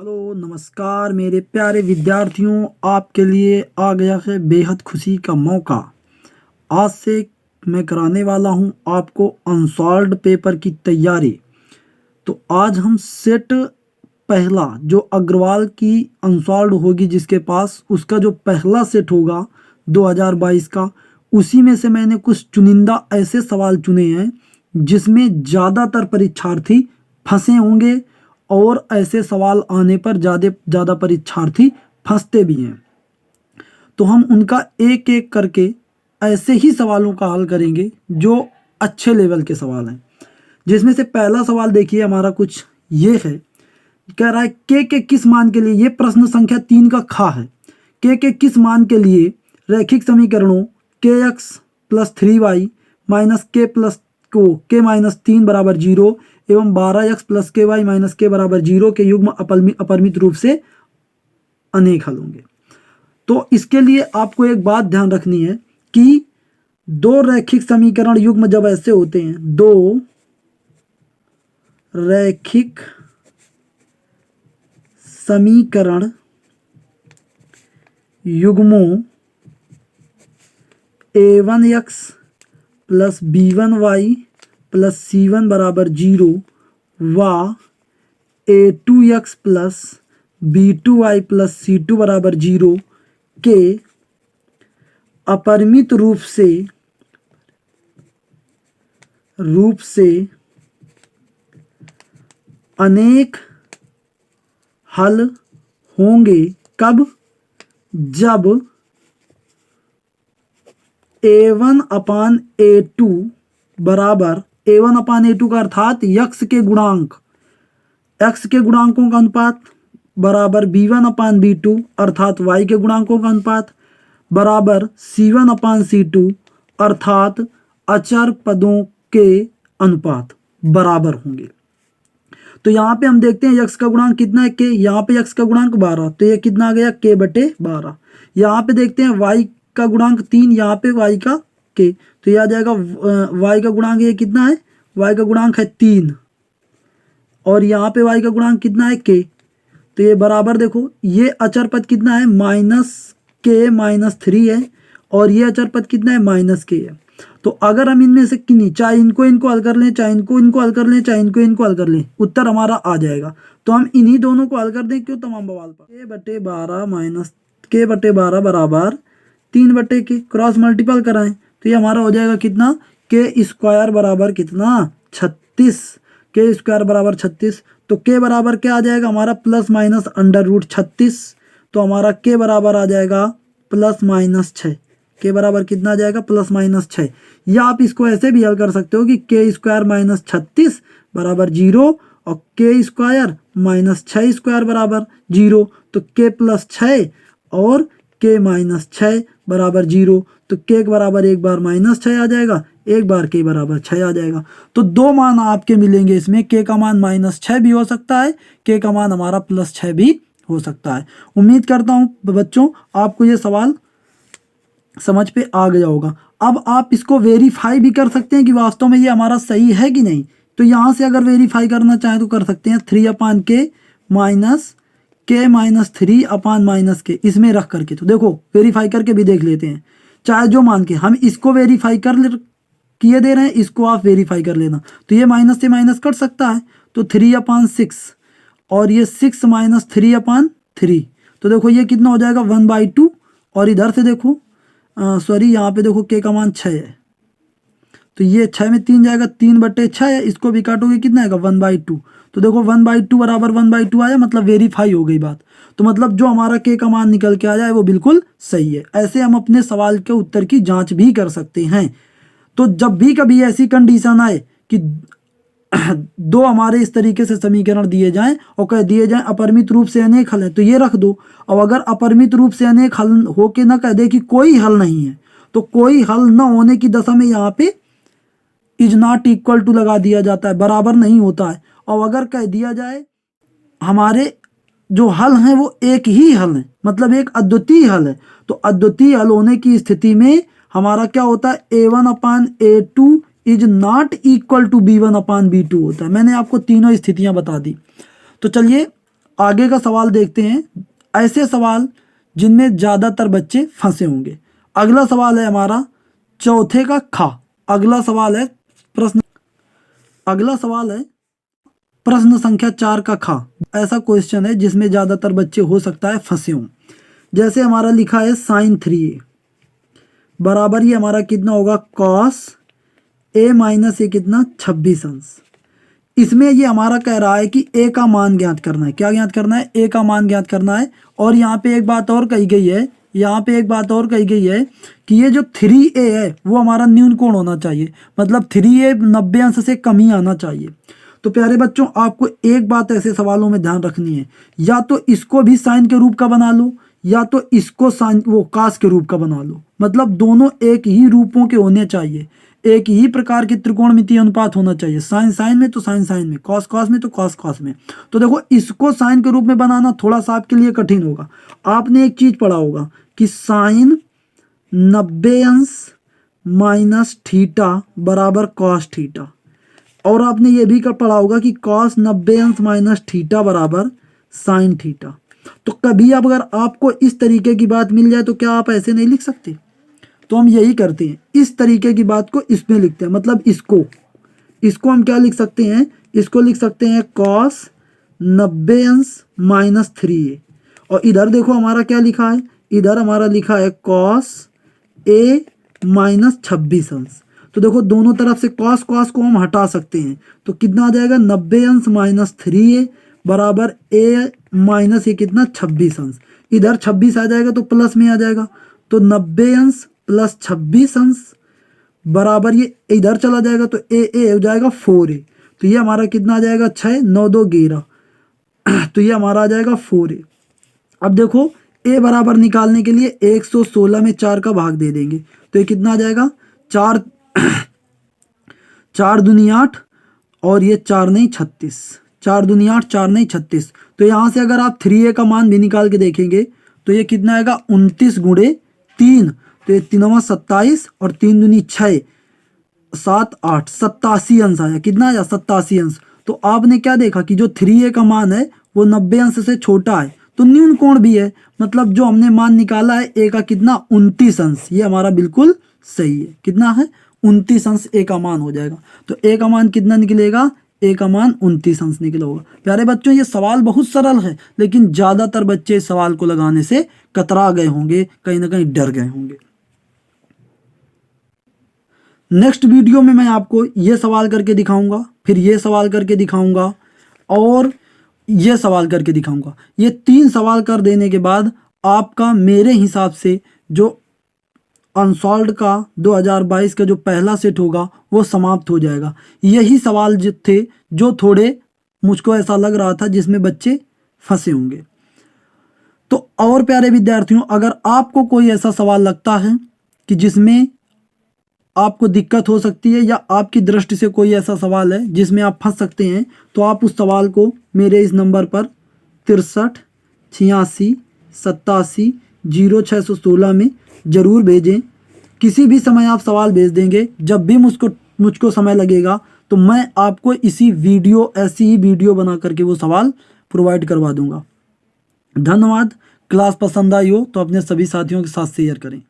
Hello नमस्कार मेरे प्यारे विद्यार्थियों, आपके लिए आ गया है बेहद खुशी का मौका। आज से मैं कराने वाला हूं आपको अनसॉल्व्ड पेपर की तैयारी। तो आज हम सेट पहला जो अग्रवाल की अनसॉल्व्ड होगी जिसके पास, उसका जो पहला सेट होगा 2022 का, उसी में से मैंने कुछ चुनिंदा ऐसे सवाल चुने हैं जिसमें ज़्यादातर परीक्षार्थी फंसे होंगे और ऐसे सवाल आने पर ज़्यादा परीक्षार्थी फंसते भी हैं। तो हम उनका एक एक करके ऐसे ही सवालों का हल करेंगे जो अच्छे लेवल के सवाल हैं। जिसमें से पहला सवाल देखिए हमारा कुछ ये है, कह रहा है के किस मान के लिए, ये प्रश्न संख्या 3 का खा है, के किस मान के लिए रैखिक समीकरणों के एक्स प्लस 3y माइनस के प्लस को के माइनस 3 बराबर 0 एवं 12x प्लस के वाई माइनस के बराबर 0 के युग्म अपरिमित रूप से अनेक हल होंगे। तो इसके लिए आपको एक बात ध्यान रखनी है कि दो रैखिक समीकरण युग्म जब ऐसे होते हैं, दो रैखिक समीकरण युग्मों a1x plus b1y plus c1 बराबर 0 व a2x plus b2y plus c2 बराबर 0 के अपरिमित रूप से अनेक हल होंगे। कब? जब a1 अपान a2 बराबर a1 अपान a2 का अर्थात x के गुणांकों का अनुपात बराबर b1 अपान b2 अर्थात y के गुणांकों का अनुपात बराबर c1 अपान c2 अर्थात अचर पदों के अनुपात बराबर होंगे। तो यहाँ पे हम देखते हैं x का गुणांक कितना है, k। यहाँ पे x का गुणांक 12, तो ये कितना आ गया, k बटे 12। यहाँ पे देखते हैं y का गुणांक 3, यहाँ पे y का k, तो ये आ जाएगा y का गुणांक ये कितना है, y का गुणांक है 3 और यहाँ पे y का गुणांक कितना है, k। तो ये बराबर, देखो ये अचर पद कितना है, माइनस k माइनस 3 है और ये अचर पद कितना है, माइनस k है। तो अगर हम इनमें से किन्हीं, चाहे इनको हल कर लें, चाहे इनको हल कर लें, चाहे इनको हल कर लें, उत्तर हमारा आ जाएगा। तो हम इन्हीं दोनों को हल कर दें, क्यों तमाम बवाल पर। k बटे 12 माइनस k बटे 12 बराबर 3 बटे k, क्रॉस मल्टीपल कराएं तो ये हमारा हो जाएगा कितना, k स्क्वायर बराबर कितना, 36। k स्क्वायर बराबर 36, तो k बराबर क्या आ जाएगा हमारा, प्लस माइनस अंडर रूट 36। तो हमारा k बराबर आ जाएगा प्लस माइनस 6। k बराबर कितना आ जाएगा, प्लस माइनस 6। या आप इसको ऐसे भी हल कर सकते हो कि k स्क्वायर माइनस 36 बराबर 0 और k स्क्वायर माइनस 6 स्क्वायर बराबर 0। तो k प्लस 6 और k माइनस 6 बराबर 0। तो k के बराबर एक बार माइनस 6 आ जाएगा, एक बार k बराबर 6 आ जाएगा। तो दो मान आपके मिलेंगे इसमें, k का मान माइनस 6 भी हो सकता है, k का मान हमारा प्लस 6 भी हो सकता है। उम्मीद करता हूँ बच्चों आपको ये सवाल समझ पे आ गया होगा। अब आप इसको वेरीफाई भी कर सकते हैं कि वास्तव में ये हमारा सही है कि नहीं। तो यहाँ से अगर वेरीफाई करना चाहें तो कर सकते हैं, 3 अपान के माइनस के माइनस 3 अपान माइनस के, इसमें रख करके। तो देखो वेरीफाई करके भी देख लेते हैं, चाहे जो मान के हम इसको वेरीफाई किए दे रहे हैं, इसको आप वेरीफाई कर लेना। तो ये माइनस से माइनस कट सकता है, तो 3 अपान 6 और ये 6 माइनस 3 अपान 3, तो देखो ये कितना हो जाएगा, 1/2। और इधर से देखो सॉरी यहाँ पे देखो k का मान 6 है, तो ये 6 में 3 जाएगा, 3 बटे 6 है, इसको भी काटोगे कितना आएगा, 1/2। तो देखो 1/2 बराबर 1/2 आया, मतलब वेरीफाई हो गई बात। तो मतलब जो हमारा k का मान निकल के आ जाए वो बिल्कुल सही है। ऐसे हम अपने सवाल के उत्तर की जांच भी कर सकते हैं। तो जब भी कभी ऐसी कंडीशन आए कि दो हमारे इस तरीके से समीकरण दिए जाएं और कह दिए जाएं अपरिमित रूप से अनेक हल है, तो ये रख दो। और अगर अपरिमित रूप से अनेक हल हो के ना कह दे कि कोई हल नहीं है, तो कोई हल न होने की दशा में यहाँ पे इज नॉट इक्वल टू लगा दिया जाता है, बराबर नहीं होता है। और अगर कह दिया जाए हमारे जो हल हैं वो एक ही हल है, मतलब एक अद्वितीय हल है, तो अद्वितीय हल होने की स्थिति में हमारा क्या होता है, a1 upon a2 is not equal to b1 upon b2 होता है। मैंने आपको तीनों स्थितियां बता दी। तो चलिए आगे का सवाल देखते हैं, ऐसे सवाल जिनमें ज़्यादातर बच्चे फंसे होंगे। अगला सवाल है हमारा चौथे का खा। अगला सवाल है प्रश्न संख्या 4 का खा। ऐसा क्वेश्चन है जिसमें ज़्यादातर बच्चे हो सकता है फंसे हों। जैसे हमारा लिखा है साइन 3a बराबर ये हमारा कितना होगा कॉस a माइनस ए कितना 26 अंश। इसमें ये हमारा कह रहा है कि a का मान ज्ञात करना है। क्या ज्ञात करना है? a का मान ज्ञात करना है। और यहाँ पे एक बात और कही गई है, कि ये जो 3a है वो हमारा न्यून कोण होना चाहिए, मतलब 3a 90 अंश से कम ही आना चाहिए। तो प्यारे बच्चों, आपको एक बात ऐसे सवालों में ध्यान रखनी है, या तो इसको भी साइन के रूप का बना लो या तो इसको साइन कास के रूप का बना लो, मतलब दोनों एक ही रूपों के होने चाहिए, एक ही प्रकार के त्रिकोणमितीय अनुपात होना चाहिए। साइन साइन में तो साइन साइन में, कॉस कॉस में तो कॉस कॉस में। तो देखो, इसको साइन के रूप में बनाना थोड़ा सा आपके लिए कठिन होगा। आपने एक चीज पढ़ा होगा कि साइन 90 अंश माइनस थीटा बराबर कॉस थीटा, और आपने ये भी पढ़ा होगा कि कॉस 90 अंश माइनस थीटा बराबर साइन थीटा। तो कभी अब अगर आपको इस तरीके की बात मिल जाए तो क्या आप ऐसे नहीं लिख सकते? तो हम यही करते हैं, इस तरीके की बात को इसमें लिखते हैं। मतलब इसको हम क्या लिख सकते हैं? इसको लिख सकते हैं कॉस 90 अंश माइनस 3a। और इधर देखो हमारा क्या लिखा है, इधर हमारा लिखा है कॉस a माइनस 26 अंश। तो देखो, दोनों तरफ से कॉस कॉस को हम हटा सकते हैं, तो कितना आ जाएगा 90 अंश माइनस 3a बराबर a माइनस ये कितना 26 अंश। इधर 26 आ जाएगा तो प्लस में आ जाएगा, तो 90 अंश प्लस 26 अंश बराबर ये इधर चला जाएगा तो ए हो जाएगा 4a। तो ये हमारा कितना आ जाएगा 6 9 2 11, तो ये हमारा आ जाएगा 4a। अब देखो, a बराबर निकालने के लिए 116 में 4 का भाग दे देंगे, तो ये कितना आ जाएगा 4 4 दूनी 8 और ये 4 नहीं 36, 4 दूनी 8 4 नहीं 36। तो यहाँ से अगर आप 3a का मान भी निकाल के देखेंगे तो ये कितना आएगा 29 गुणे 3, तो ये 3 27 और 3 दूनी 6 7 8 87 अंश आया। कितना आया 87 अंश। तो आपने क्या देखा कि जो 3a का मान है वो 90 अंश से छोटा है, तो न्यून कोण भी है, मतलब जो हमने मान निकाला है a का कितना 29 अंश, ये हमारा बिल्कुल सही है। कितना है 29 अंश a का मान हो जाएगा। तो a का मान कितना निकलेगा? a का मान 29 अंश निकला होगा। प्यारे बच्चों, ये सवाल बहुत सरल है, लेकिन ज़्यादातर बच्चे इस सवाल को लगाने से कतरा गए होंगे, कहीं ना कहीं डर गए होंगे। नेक्स्ट वीडियो में मैं आपको ये सवाल करके दिखाऊंगा, फिर ये सवाल करके दिखाऊंगा और ये सवाल करके दिखाऊंगा। ये 3 सवाल कर देने के बाद आपका मेरे हिसाब से जो अनसॉल्व्ड का 2022 का जो पहला सेट होगा वो समाप्त हो जाएगा। यही सवाल थे जो थोड़े मुझको ऐसा लग रहा था जिसमें बच्चे फंसे होंगे। तो और प्यारे विद्यार्थियों, अगर आपको कोई ऐसा सवाल लगता है कि जिसमें आपको दिक्कत हो सकती है या आपकी दृष्टि से कोई ऐसा सवाल है जिसमें आप फंस सकते हैं, तो आप उस सवाल को मेरे इस नंबर पर 63 86 87 0616 में ज़रूर भेजें। किसी भी समय आप सवाल भेज देंगे, जब भी मुझको समय लगेगा तो मैं आपको ऐसी ही वीडियो बना करके वो सवाल प्रोवाइड करवा दूंगा। धन्यवाद। क्लास पसंद आई हो तो अपने सभी साथियों के साथ शेयर करें।